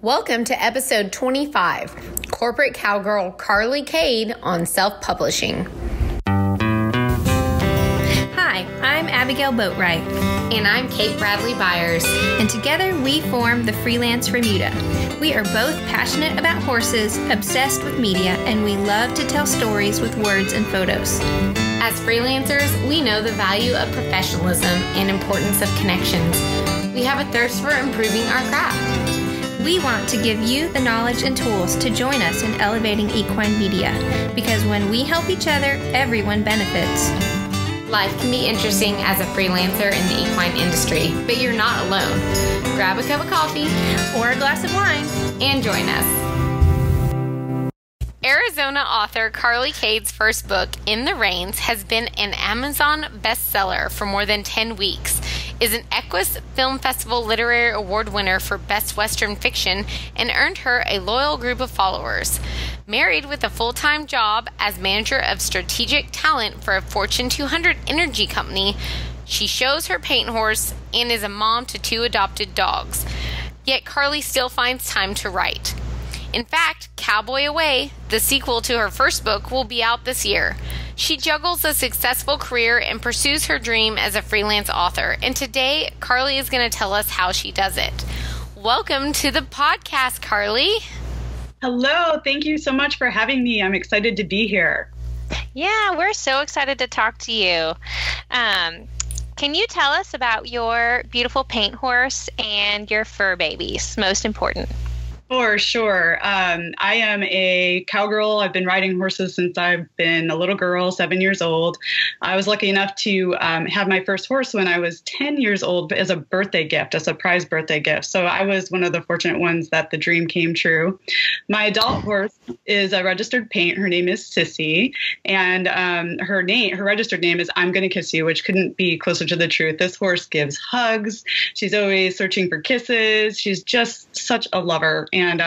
Welcome to episode 25, Corporate Cowgirl Carly Kade on Self-Publishing. Hi, I'm Abigail Boatwright. And I'm Kate Bradley Byers. And together we form the Freelance Remuda. We are both passionate about horses, obsessed with media, and we love to tell stories with words and photos. As freelancers, we know the value of professionalism and importance of connections. We have a thirst for improving our craft. We want to give you the knowledge and tools to join us in elevating equine media, because when we help each other, everyone benefits. Life can be interesting as a freelancer in the equine industry, but you're not alone. Grab a cup of coffee or a glass of wine and join us. Arizona author Carly Kade's first book, In the Reins, has been an Amazon bestseller for more than 10 weeks, is an Equus Film Festival Literary Award winner for Best Western Fiction, and earned her a loyal group of followers. Married with a full-time job as manager of strategic talent for a Fortune 200 energy company, she shows her paint horse and is a mom to 2 adopted dogs. Yet Carly still finds time to write. In fact, Cowboy Away, the sequel to her first book, will be out this year. She juggles a successful career and pursues her dream as a freelance author. And today, Carly is going to tell us how she does it. Welcome to the podcast, Carly. Hello. Thank you so much for having me. I'm excited to be here. Yeah, we're so excited to talk to you. Can you tell us about your beautiful paint horse and your fur babies? Most important. For sure. I am a cowgirl. I've been riding horses since I've been a little girl, 7 years old. I was lucky enough to have my first horse when I was 10 years old as a birthday gift, a surprise birthday gift. So I was one of the fortunate ones that the dream came true. My adult horse is a registered paint. Her name is Sissy. And her registered name is I'm Gonna Kiss You, which couldn't be closer to the truth. This horse gives hugs. She's always searching for kisses. She's just such a lover. And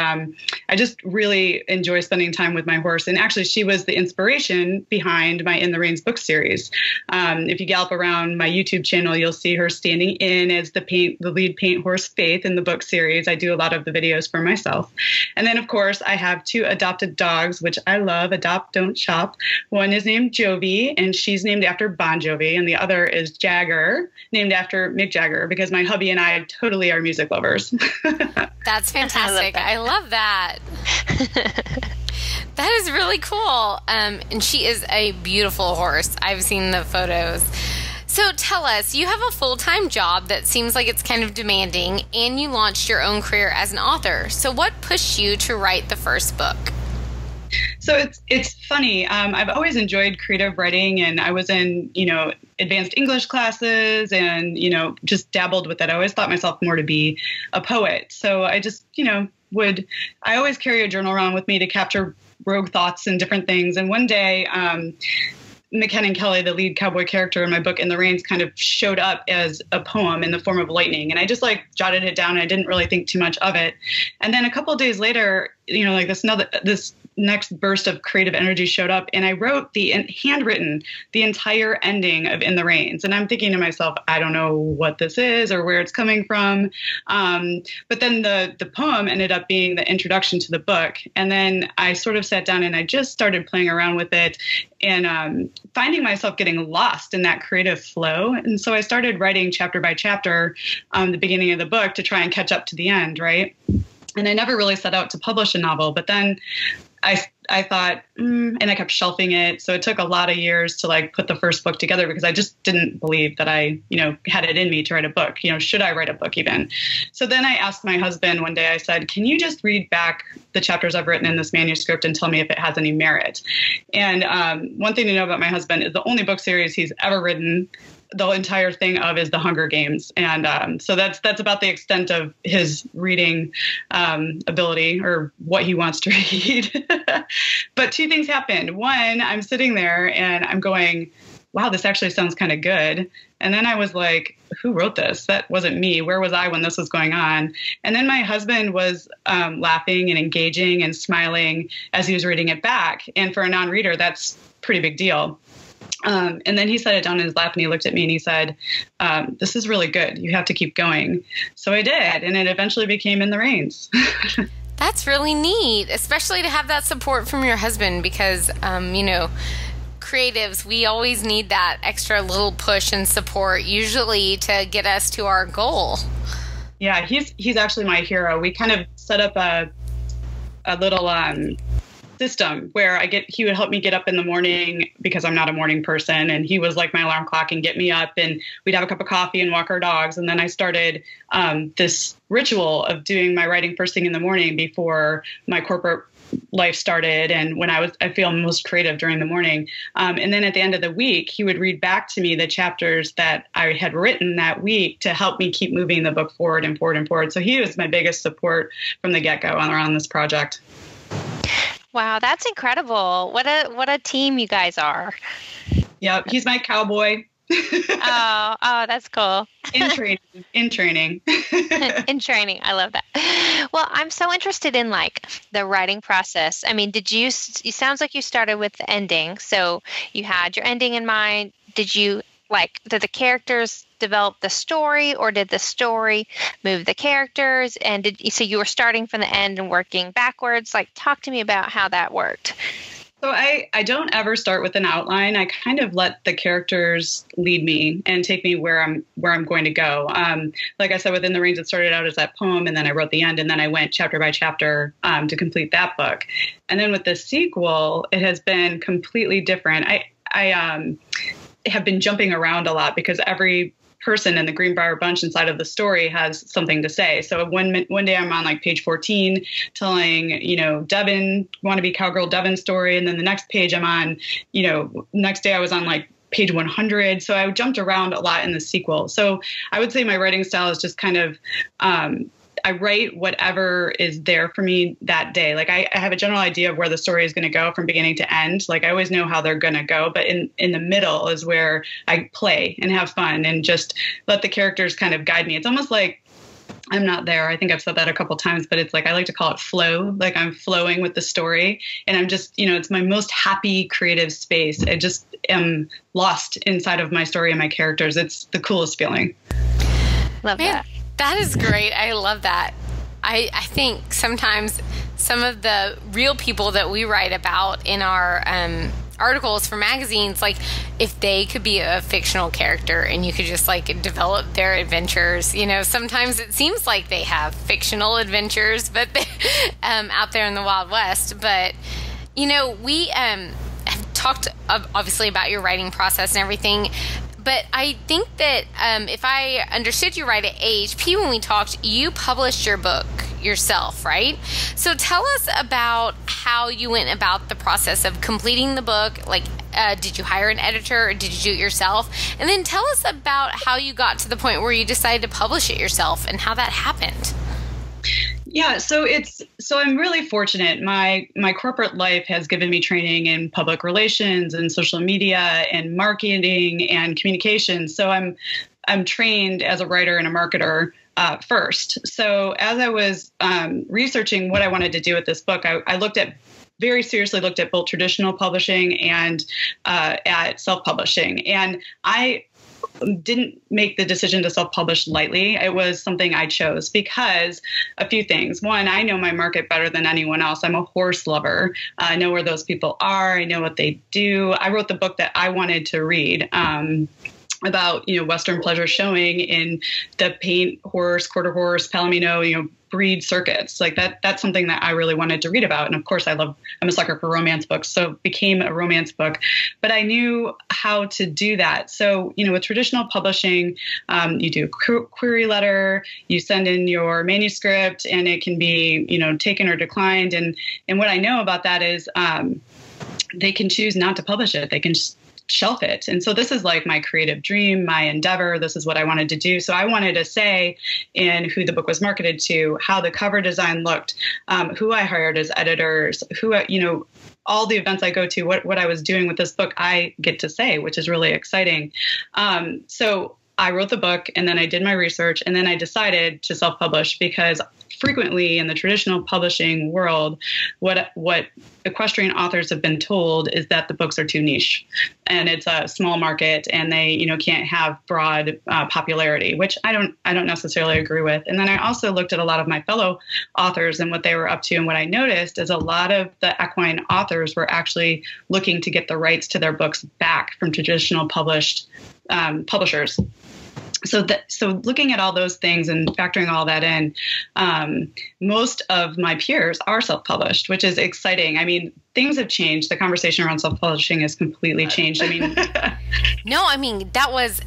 I just really enjoy spending time with my horse. And actually, she was the inspiration behind my In the Reins book series. If you gallop around my YouTube channel, you'll see her standing in as the lead paint horse Faith in the book series. I do a lot of the videos for myself. And then, of course, I have 2 adopted dogs, which I love. Adopt, don't shop. One is named Jovi, and she's named after Bon Jovi. And the other is Jagger, named after Mick Jagger, because my hubby and I totally are music lovers. That's fantastic. I love that. That is really cool. And she is a beautiful horse. I've seen the photos. So tell us, you have a full-time job that seems like it's kind of demanding, and you launched your own career as an author. So what pushed you to write the first book? So it's funny. I've always enjoyed creative writing, and I was in, advanced English classes and, just dabbled with it. I always thought myself more to be a poet. So I just, I always carry a journal around with me to capture rogue thoughts and different things. And one day, McKenna Kelly, the lead cowboy character in my book In the Reins, kind of showed up as a poem in the form of lightning. And I just jotted it down. And I didn't really think too much of it. And then a couple of days later, this next burst of creative energy showed up, and I wrote handwritten the entire ending of In the Reins. And I'm thinking to myself, I don't know what this is or where it's coming from. But then the poem ended up being the introduction to the book. And then I sort of sat down and I just started playing around with it and finding myself getting lost in that creative flow. And so I started writing chapter by chapter the beginning of the book to try and catch up to the end, right? And I never really set out to publish a novel, but then I thought, and I kept shelving it. So it took a lot of years to put the first book together because I just didn't believe that I, had it in me to write a book. Should I write a book even? So then I asked my husband one day, I said, can you just read back the chapters I've written in this manuscript and tell me if it has any merit? And one thing to know about my husband is the only book series he's ever written the entire thing of is The Hunger Games. And so that's about the extent of his reading ability or what he wants to read. But 2 things happened. One, I'm sitting there and I'm going, wow, this actually sounds kind of good. And then I was like, who wrote this? That wasn't me. Where was I when this was going on? And then my husband was laughing and engaging and smiling as he was reading it back. And for a non-reader, that's a pretty big deal. And then he set it down in his lap and he looked at me and he said, this is really good. You have to keep going. So I did. And it eventually became In the Rains. That's really neat, especially to have that support from your husband because, creatives, we always need that extra little push and support, usually to get us to our goal. Yeah, he's actually my hero. We kind of set up a little system where he would help me get up in the morning because I'm not a morning person, and he was like my alarm clock and get me up, and we'd have a cup of coffee and walk our dogs. And then I started this ritual of doing my writing first thing in the morning before my corporate life started, and when I feel most creative during the morning. And then at the end of the week, he would read back to me the chapters that I had written that week to help me keep moving the book forward and forward and forward. So he was my biggest support from the get-go around this project. Wow, that's incredible. What a team you guys are. Yeah, he's my cowboy. Oh, that's cool. In training. In training. I love that. Well, I'm so interested in like the writing process. I mean, it sounds like you started with the ending. So you had your ending in mind. Did the characters develop the story, or did the story move the characters? And so you were starting from the end and working backwards? Like, talk to me about how that worked. So I don't ever start with an outline. I kind of let the characters lead me and take me where I'm going to go. Like I said, within the Rains, it started out as that poem, and then I wrote the end, and then I went chapter by chapter to complete that book. And then with the sequel, it has been completely different. I have been jumping around a lot because every person in the Greenbrier bunch inside of the story has something to say. So one day I'm on like page 14 telling, Devin, wannabe cowgirl Devin story. And then the next page I'm on, next day I was on like page 100. So I jumped around a lot in the sequel. So I would say my writing style is just kind of, I write whatever is there for me that day. Like I have a general idea of where the story is going to go from beginning to end. Like I always know how they're going to go, but in the middle is where I play and have fun and just let the characters kind of guide me. It's almost like I'm not there. I think I've said that a couple times, but it's like, I like to call it flow. Like I'm flowing with the story, and I'm just, it's my most happy creative space. I just am lost inside of my story and my characters. It's the coolest feeling. Love that. That is great. I love that. I think sometimes some of the real people that we write about in our articles for magazines, like if they could be a fictional character and you could just like develop their adventures, sometimes it seems like they have fictional adventures, but out there in the Wild West. But, we have talked obviously about your writing process and everything. But I think that if I understood you right at AHP when we talked, you published your book yourself, right? So tell us about how you went about the process of completing the book. Like, did you hire an editor or did you do it yourself? And then tell us about how you got to the point where you decided to publish it yourself and how that happened. Yeah, so I'm really fortunate. My corporate life has given me training in public relations and social media and marketing and communications. So I'm trained as a writer and a marketer first. So as I was researching what I wanted to do with this book, I very seriously looked at both traditional publishing and at self-publishing. And I didn't make the decision to self-publish lightly. It was something I chose because a few things. One, I know my market better than anyone else. I'm a horse lover. I know where those people are. I know what they do. I wrote the book that I wanted to read. About, Western pleasure showing in the paint horse, quarter horse, Palomino, breed circuits. Like that's something that I really wanted to read about. And of course I'm a sucker for romance books. So it became a romance book, but I knew how to do that. So, with traditional publishing, you do a query letter, you send in your manuscript, and it can be, taken or declined. And what I know about that is, they can choose not to publish it. They can just shelf it. And so this is like my creative dream, my endeavor. This is what I wanted to do. So I wanted to say in who the book was marketed to, how the cover design looked, who I hired as editors, who, all the events I go to, what I was doing with this book, I get to say, which is really exciting. So I wrote the book, and then I did my research, and then I decided to self-publish because frequently in the traditional publishing world, what equestrian authors have been told is that the books are too niche and it's a small market and they, can't have broad popularity, which I don't necessarily agree with. And then I also looked at a lot of my fellow authors and what they were up to. And what I noticed is a lot of the equine authors were actually looking to get the rights to their books back from traditional publishers. So looking at all those things and factoring all that in, most of my peers are self-published, which is exciting. I mean, things have changed. The conversation around self-publishing has completely changed. I mean, no, I mean, that was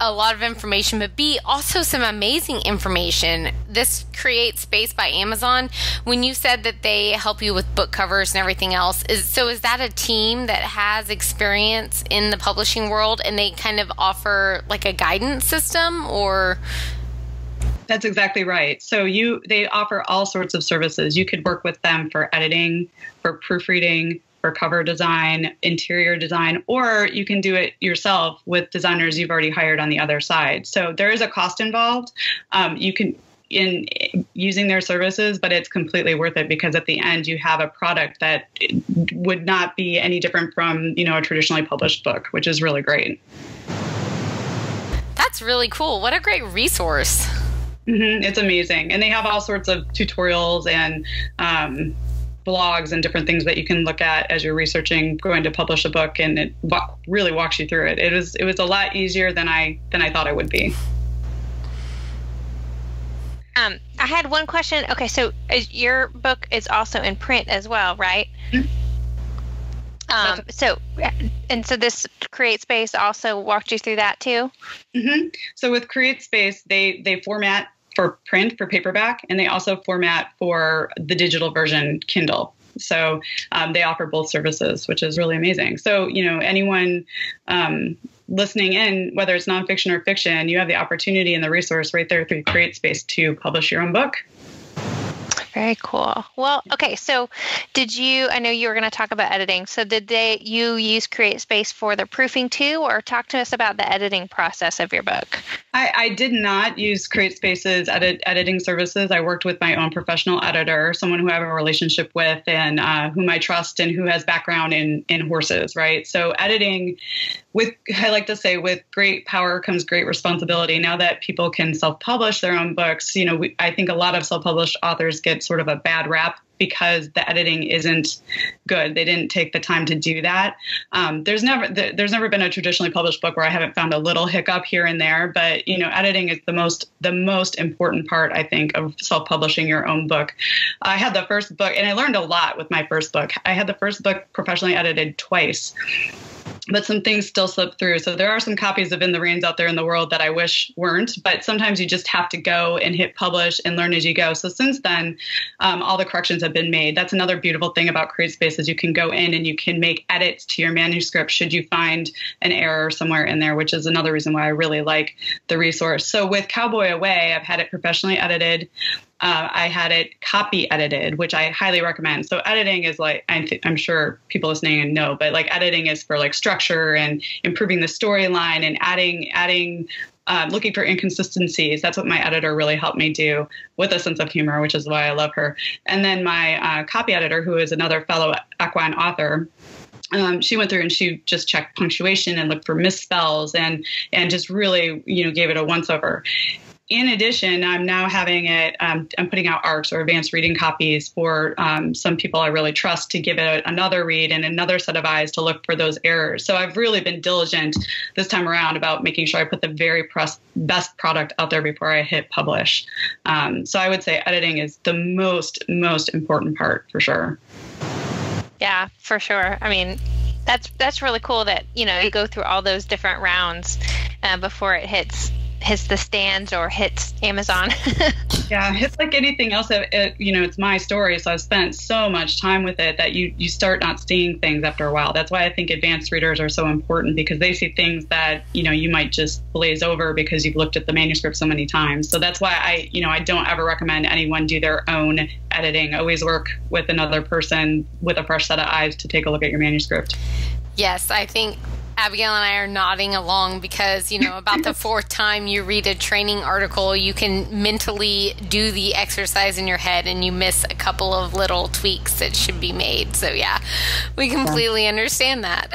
a lot of information, but B, also some amazing information. This Create Space by Amazon, when you said that they help you with book covers and everything else, is that a team that has experience in the publishing world and they kind of offer like a guidance system, or? That's exactly right. So they offer all sorts of services. You could work with them for editing, for proofreading, for cover design, interior design, or you can do it yourself with designers you've already hired on the other side. So there is a cost involved. You can in using their services, but it's completely worth it because at the end you have a product that would not be any different from, a traditionally published book, which is really great. That's really cool. What a great resource. Mm-hmm. It's amazing. And they have all sorts of tutorials and blogs and different things that you can look at as you're researching going to publish a book, and it really walks you through it. It was a lot easier than I thought it would be. I had one question. Okay, so your book is also in print as well, right? Mm-hmm. So this Create Space also walked you through that too? Mm-hmm. So with Create Space, they format for print, for paperback, and they also format for the digital version, Kindle. So they offer both services, which is really amazing. So, anyone listening in, whether it's nonfiction or fiction, you have the opportunity and the resource right there through Create Space to publish your own book. Very cool. Well, okay. So I know you were going to talk about editing. So you use Create Space for the proofing too, or talk to us about the editing process of your book? I did not use Create Space's editing services. I worked with my own professional editor, someone who I have a relationship with and whom I trust and who has background in horses, right? So editing, I like to say, with great power comes great responsibility. Now that people can self-publish their own books, I think a lot of self-published authors get sort of a bad rap because the editing isn't good. They didn't take the time to do that. There's never been a traditionally published book where I haven't found a little hiccup here and there, but editing is the most important part, I think, of self-publishing your own book. I had the first book, and I learned a lot with my first book. I had the first book professionally edited twice, but some things still slip through. So there are some copies of In the Reins out there in the world that I wish weren't, but sometimes you just have to go and hit publish and learn as you go. So since then, all the corrections have been made. That's another beautiful thing about Create Space is you can go in and you can make edits to your manuscript should you find an error somewhere in there, which is another reason why I really like the resource. So with Cowboy Away, I've had it professionally edited. I had it copy edited, which I highly recommend. So editing is like, I'm sure people listening know, but like editing is for like structure and improving the storyline and adding looking for inconsistencies. That's what my editor really helped me do with a sense of humor, which is why I love her. And then my copy editor, who is another fellow equine author, she went through and she just checked punctuation and looked for misspells and just really, gave it a once over. In addition, I'm now having it, I'm putting out ARCs or advanced reading copies for some people I really trust to give it another read and another set of eyes to look for those errors. So I've really been diligent this time around about making sure I put the very best product out there before I hit publish. So I would say editing is the most important part for sure. Yeah, for sure. I mean, that's really cool that, you go through all those different rounds before it hits the stands or hits Amazon. Yeah, it's like anything else. It's my story, so I've spent so much time with it that you start not seeing things after a while. That's why I think advanced readers are so important, because they see things that you might just blaze over because you've looked at the manuscript so many times. So that's why I don't ever recommend anyone do their own editing. Always work with another person with a fresh set of eyes to take a look at your manuscript. Yes, I think Abigail and I are nodding along because, about the fourth time you read a training article, you can mentally do the exercise in your head and you miss a couple of little tweaks that should be made. So, yeah, we completely understand that.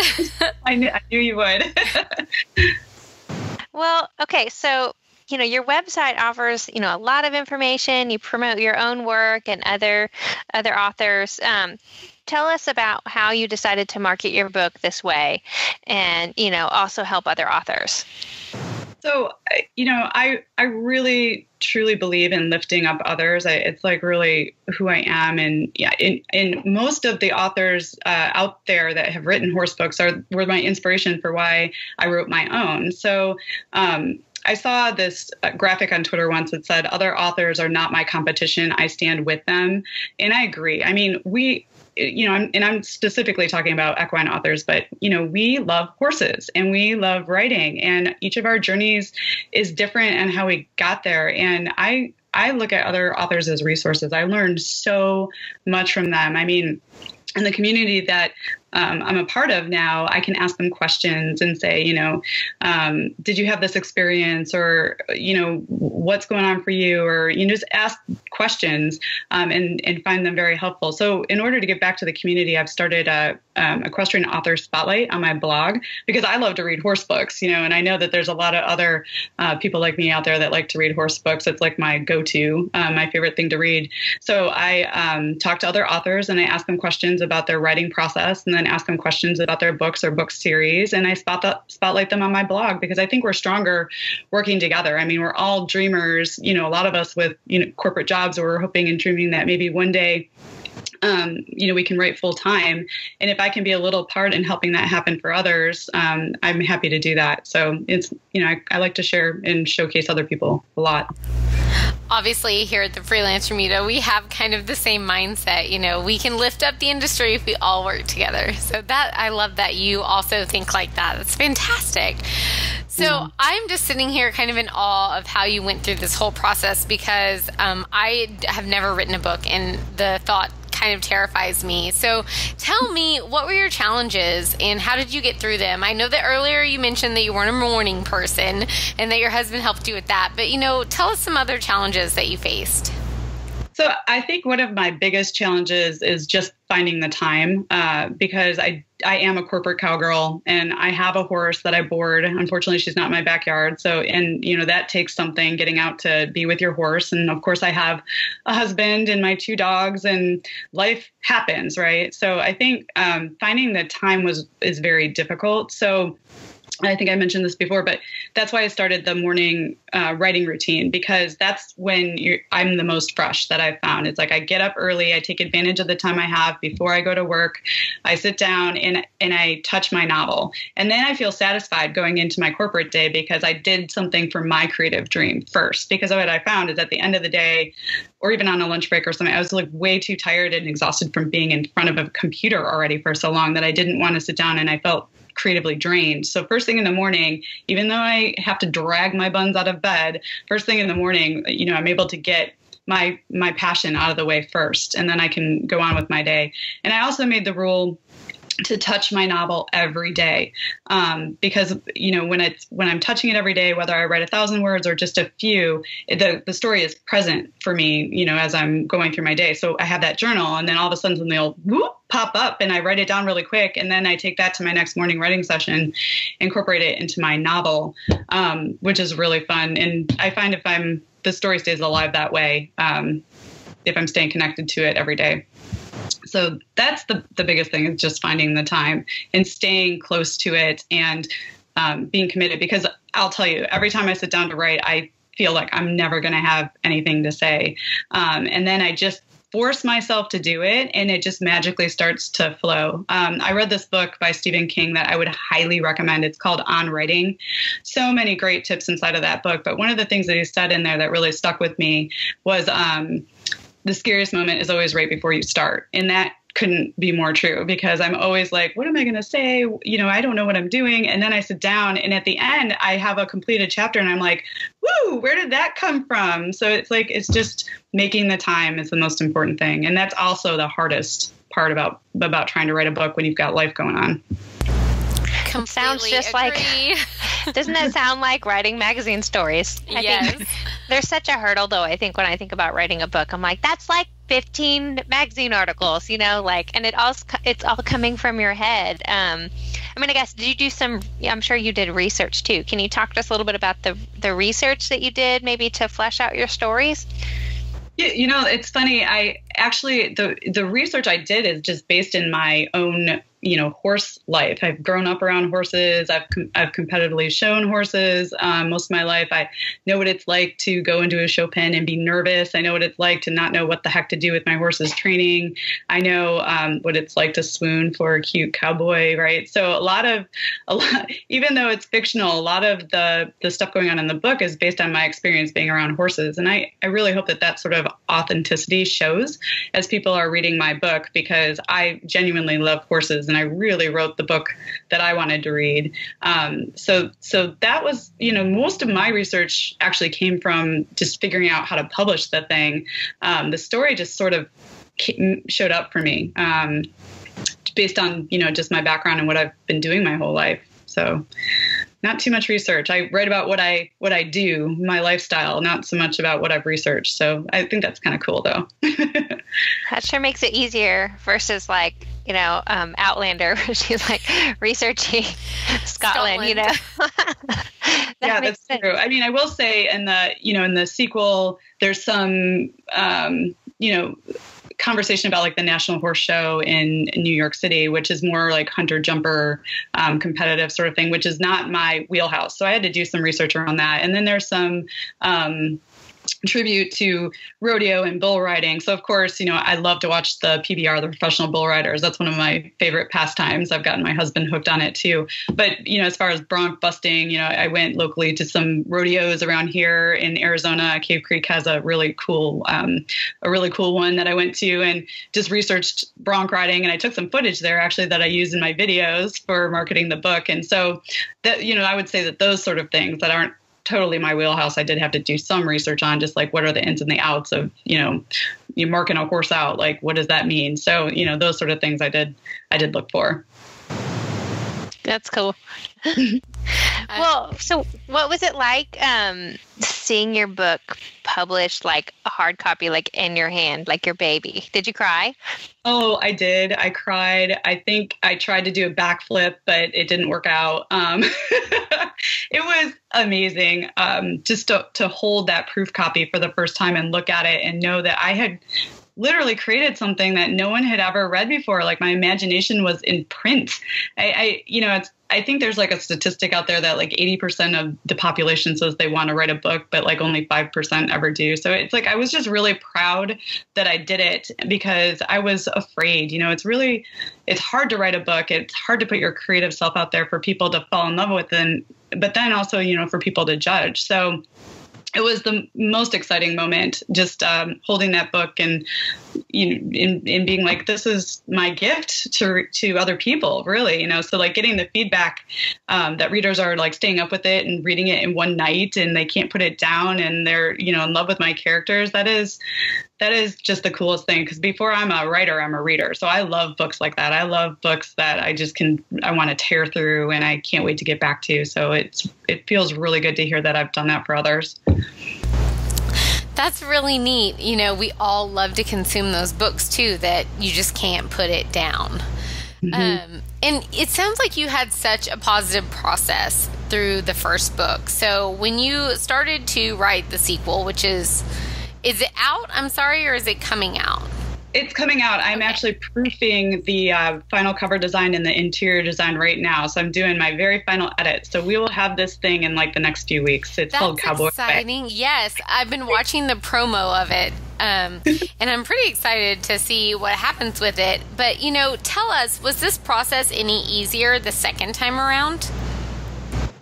I knew you would. Well, okay, so your website offers, a lot of information. You promote your own work and other authors. Tell us about how you decided to market your book this way and, also help other authors. So, I really truly believe in lifting up others. It's like really who I am. And yeah, in most of the authors out there that have written horse books were my inspiration for why I wrote my own. So, I saw this graphic on Twitter once that said, other authors are not my competition. I stand with them. And I agree. I mean, I'm specifically talking about equine authors, but, we love horses and we love writing, and each of our journeys is different and how we got there. And I look at other authors as resources. I learned so much from them. I mean, in the community that I'm a part of now, I can ask them questions and say, did you have this experience, or, what's going on for you, or, just ask questions and find them very helpful. So in order to get back to the community, I've started a equestrian author spotlight on my blog because I love to read horse books, and I know that there's a lot of other people like me out there that like to read horse books. It's like my go-to, my favorite thing to read. So I talk to other authors and I ask them questions about their writing process, and then ask them questions about their books or book series. And I spotlight them on my blog because I think we're stronger working together. I mean, we're all dreamers, a lot of us with, corporate jobs, or we're hoping and dreaming that maybe one day, we can write full time. And if I can be a little part in helping that happen for others, I'm happy to do that. So it's, I like to share and showcase other people a lot. Obviously, here at the Freelance Remuda, we have kind of the same mindset. We can lift up the industry if we all work together. So I love that you also think like that. That's fantastic. So I'm just sitting here kind of in awe of how you went through this whole process because I have never written a book, and the thought kind of terrifies me. So tell me, what were your challenges and how did you get through them? I know that earlier you mentioned that you weren't a morning person and that your husband helped you with that, but tell us some other challenges that you faced. So I think one of my biggest challenges is just finding the time because I am a corporate cowgirl and I have a horse that I board. Unfortunately, she's not in my backyard. So, and that takes something, getting out to be with your horse. And of course I have a husband and my 2 dogs, and life happens, right? So I think finding the time is very difficult. So I think I mentioned this before, but that's why I started the morning writing routine, because that's when I'm the most fresh that I've found. It's like I get up early, I take advantage of the time I have before I go to work. I sit down and I touch my novel. And then I feel satisfied going into my corporate day because I did something for my creative dream first. Because what I found is at the end of the day, or even on a lunch break or something, I was like way too tired and exhausted from being in front of a computer already for so long that I didn't want to sit down, and I felt creatively drained. So first thing in the morning, even though I have to drag my buns out of bed, first thing in the morning, I'm able to get my passion out of the way first, and then I can go on with my day. And I also made the rule to touch my novel every day. Because, when I'm touching it every day, whether I write 1,000 words or just a few, the story is present for me, as I'm going through my day. So I have that journal, and then all of a sudden they'll pop up and I write it down really quick. And then I take that to my next morning writing session, incorporate it into my novel, which is really fun. And I find the story stays alive that way, if I'm staying connected to it every day. So that's the biggest thing, is just finding the time and staying close to it and being committed. Because I'll tell you, every time I sit down to write, I feel like I'm never going to have anything to say. And then I just force myself to do it, and it just magically starts to flow. I read this book by Stephen King that I would highly recommend. It's called On Writing. So many great tips inside of that book. But one of the things that he said in there that really stuck with me was the scariest moment is always right before you start. And that couldn't be more true, because I'm always like, what am I going to say? I don't know what I'm doing. And then I sit down, and at the end I have a completed chapter, and I'm like, woo, where did that come from? So it's just making the time is the most important thing. And that's also the hardest part about trying to write a book when you've got life going on. Completely sounds just agree. Doesn't that sound like writing magazine stories? Yes. I think there's such a hurdle, though, I think, when I think about writing a book. I'm like, that's like 15 magazine articles, and it's all coming from your head. I guess, did you do I'm sure you did research too. Can you talk to us a little bit about the research that you did, maybe to flesh out your stories? Yeah, it's funny. I actually, the research I did is just based in my own, horse life. I've grown up around horses. I've competitively shown horses most of my life. I know what it's like to go into a show pen and be nervous. I know what it's like to not know what the heck to do with my horse's training. I know what it's like to swoon for a cute cowboy, right? So a lot, even though it's fictional, a lot of the stuff going on in the book is based on my experience being around horses. And I really hope that sort of authenticity shows as people are reading my book, because I genuinely love horses and I really wrote the book that I wanted to read. So that was, most of my research actually came from just figuring out how to publish the thing. The story just sort of showed up for me based on, just my background and what I've been doing my whole life. So not too much research. I write about what I do, my lifestyle, not so much about what I've researched. So I think that's kind of cool, though. That sure makes it easier versus Outlander, where she's like researching Scotland. Yeah, that's true. I will say in the sequel, there's some, conversation about like the National Horse Show in New York City, which is more like hunter jumper, competitive sort of thing, which is not my wheelhouse. So I had to do some research around that. And then there's some, tribute to rodeo and bull riding. So of course, I love to watch the PBR, the professional bull riders. That's one of my favorite pastimes. I've gotten my husband hooked on it too. But, as far as bronc busting, I went locally to some rodeos around here in Arizona. Cave Creek has a really cool one that I went to and just researched bronc riding. And I took some footage there actually that I use in my videos for marketing the book. And so that, I would say that those sort of things that aren't totally my wheelhouse, I did have to do some research on, just like what are the ins and the outs of, you marking a horse out, like what does that mean? So, those sort of things I did look for. That's cool. Well, so what was it like seeing your book published, like a hard copy, like in your hand, like your baby? Did you cry? Oh, I did. I cried. I think I tried to do a backflip, but it didn't work out. It was amazing just to hold that proof copy for the first time and look at it and know that I had literally created something that no one had ever read before. Like my imagination was in print. I think there's like a statistic out there that like 80% of the population says they want to write a book, but like only 5% ever do. So it's like, I was just really proud that I did it because I was afraid, it's hard to write a book. It's hard to put your creative self out there for people to fall in love with. But then also, for people to judge. So it was the most exciting moment, just holding that book and in being like, this is my gift to other people, really. So like getting the feedback that readers are like staying up with it and reading it in one night and they can't put it down and they're in love with my characters. That is just the coolest thing, because before I'm a writer, I'm a reader. So I love books like that. I love books that I want to tear through and I can't wait to get back to. So it feels really good to hear that I've done that for others. That's really neat. We all love to consume those books too, that you just can't put it down. Mm-hmm. And it sounds like you had such a positive process through the first book. So when you started to write the sequel, which is it out? I'm sorry, or is it coming out? It's coming out. I'm actually proofing the final cover design and the interior design right now. So I'm doing my very final edit. So we will have this thing in like the next few weeks. It's called Cowboy. That's exciting. Yes. I've been watching the promo of it. And I'm pretty excited to see what happens with it. But, tell us, was this process any easier the second time around?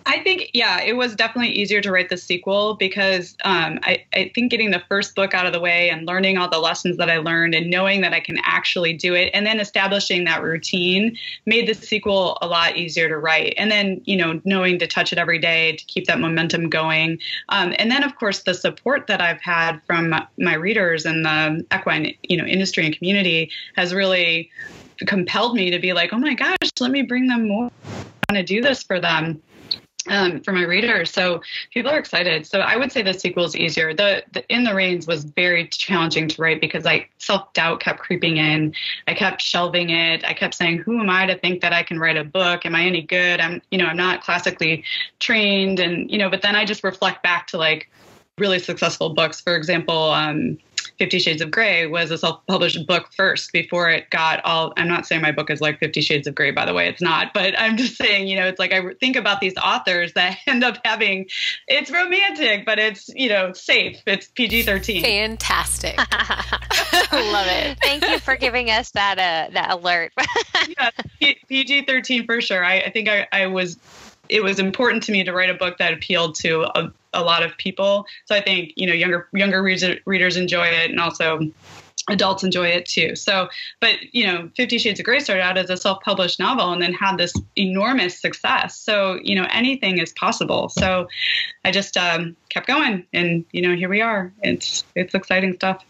I think, yeah, it was definitely easier to write the sequel because I think getting the first book out of the way and learning all the lessons that I learned and knowing that I can actually do it and then establishing that routine made the sequel a lot easier to write. And then, knowing to touch it every day to keep that momentum going. And then, of course, the support that I've had from my readers and the equine, industry and community has really compelled me to be like, oh my gosh, let me bring them more to do this for them. For my readers. So people are excited. So I would say the sequel is easier. The In the Rains was very challenging to write because self-doubt kept creeping in. I kept shelving it. I kept saying, who am I to think that I can write a book? Am I any good? I'm not classically trained. And, but then I just reflect back to like really successful books. For example, 50 Shades of Grey was a self-published book first before it got all, I'm not saying my book is like 50 Shades of Grey, by the way, it's not, but I'm just saying, it's like I think about these authors that end up having, it's romantic, but it's, safe. It's PG-13. Fantastic. Love it. Thank you for giving us that alert. Yeah, PG-13 for sure. I think it was important to me to write a book that appealed to a lot of people. So I think, younger readers enjoy it, and also adults enjoy it too. So, but, 50 Shades of Grey started out as a self-published novel and then had this enormous success. So, anything is possible. So I just kept going, and, here we are. It's exciting stuff.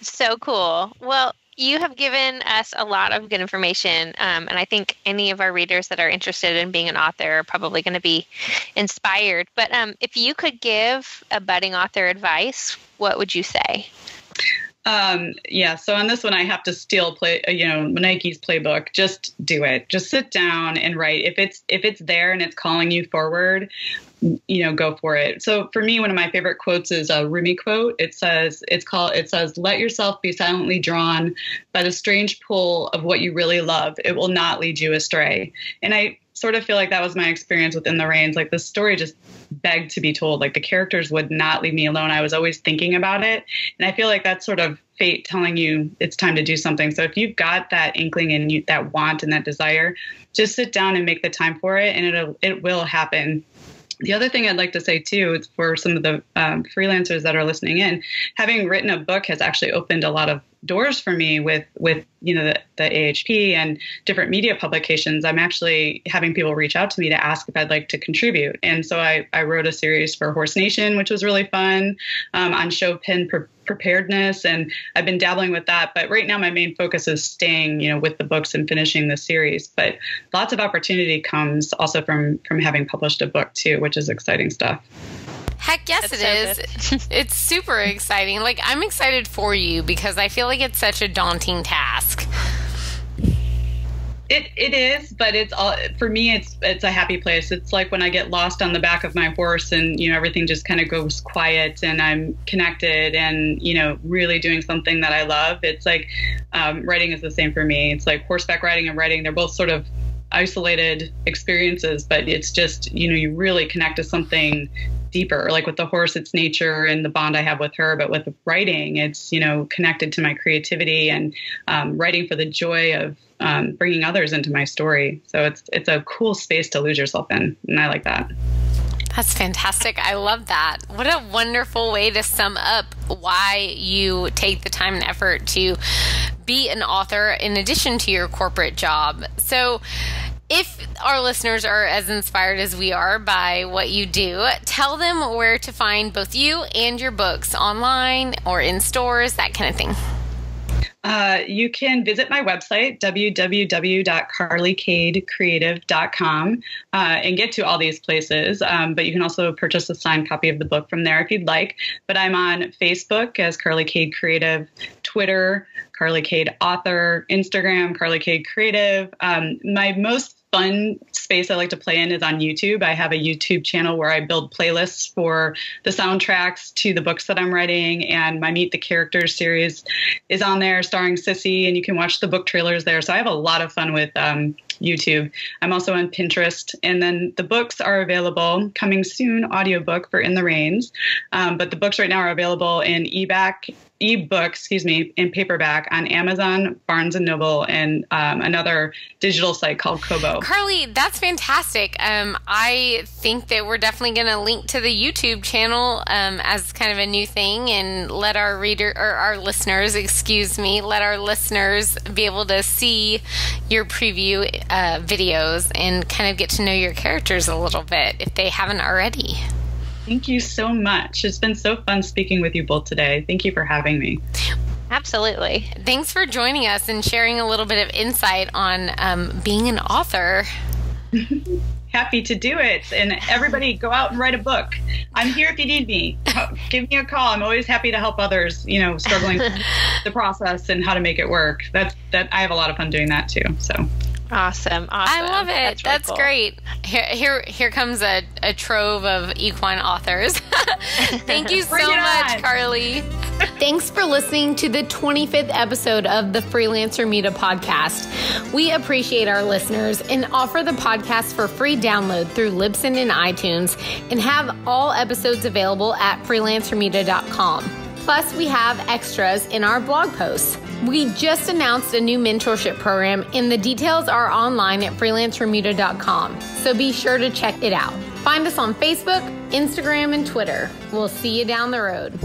So cool. Well, you have given us a lot of good information, and I think any of our readers that are interested in being an author are probably going to be inspired. But if you could give a budding author advice, what would you say? So on this one, I have to steal Nike's playbook. Just do it. Just sit down and write. If it's there and it's calling you forward, go for it. So for me, one of my favorite quotes is a Rumi quote. It says, let yourself be silently drawn by the strange pull of what you really love. It will not lead you astray. And I sort of feel like that was my experience with In the Rains. Like the story just begged to be told. Like the characters would not leave me alone. I was always thinking about it. And I feel like that's sort of fate telling you it's time to do something. So if you've got that inkling and that want and that desire, just sit down and make the time for it, and it will happen. The other thing I'd like to say, too, is for some of the freelancers that are listening in, having written a book has actually opened a lot of doors for me with the AHP and different media publications. I'm actually having people reach out to me to ask if I'd like to contribute. And so I wrote a series for Horse Nation, which was really fun, on show pen preparedness. And I've been dabbling with that. But right now, my main focus is staying, with the books and finishing the series. But lots of opportunity comes also from having published a book, too, which is exciting stuff. Heck yes, it is. It's super exciting. Like, I'm excited for you because I feel like it's such a daunting task. It is, but it's all, for me, it's a happy place. It's like when I get lost on the back of my horse and, everything just kind of goes quiet and I'm connected and, really doing something that I love. It's like writing is the same for me. It's like horseback riding and writing. They're both sort of isolated experiences, but it's just, you really connect to something deeper. Like with the horse, it's nature and the bond I have with her, but with writing, it's, connected to my creativity and writing for the joy of bringing others into my story. So it's a cool space to lose yourself in, and I like that. That's fantastic. I love that. What a wonderful way to sum up why you take the time and effort to be an author in addition to your corporate job. So if our listeners are as inspired as we are by what you do, tell them where to find both you and your books online or in stores, that kind of thing. You can visit my website, www.carlykadecreative.com, and get to all these places. But you can also purchase a signed copy of the book from there if you'd like. But I'm on Facebook as Carly Kade Creative, Twitter, Carly Kade Author, Instagram, Carly Kade Creative. My most fun space I like to play in is on YouTube. I have a YouTube channel where I build playlists for the soundtracks to the books that I'm writing, and my Meet the Characters series is on there starring Sissy, and you can watch the book trailers there. So I have a lot of fun with YouTube. I'm also on Pinterest, and then the books are available, coming soon, audiobook for In the Rains. But the books right now are available in ebook, in paperback on Amazon, Barnes & Noble, and another digital site called Kobo. Carly, that's fantastic. I think that we're definitely going to link to the YouTube channel as kind of a new thing, and let our listeners be able to see your preview videos and kind of get to know your characters a little bit if they haven't already. Thank you so much. It's been so fun speaking with you both today. Thank you for having me. Absolutely. Thanks for joining us and sharing a little bit of insight on being an author. Happy to do it. And everybody go out and write a book. I'm here if you need me. Give me a call. I'm always happy to help others, struggling with the process and how to make it work. That I have a lot of fun doing that too. So awesome. I love it. That's cool. Great. Here comes a trove of equine authors. Thank you so much, Carly. Thanks for listening to the 25th episode of the Freelance Remuda podcast. We appreciate our listeners and offer the podcast for free download through Libsyn and iTunes, and have all episodes available at freelanceremuda.com. Plus, we have extras in our blog posts. We just announced a new mentorship program, and the details are online at freelanceremuda.com, so be sure to check it out. Find us on Facebook, Instagram, and Twitter. We'll see you down the road.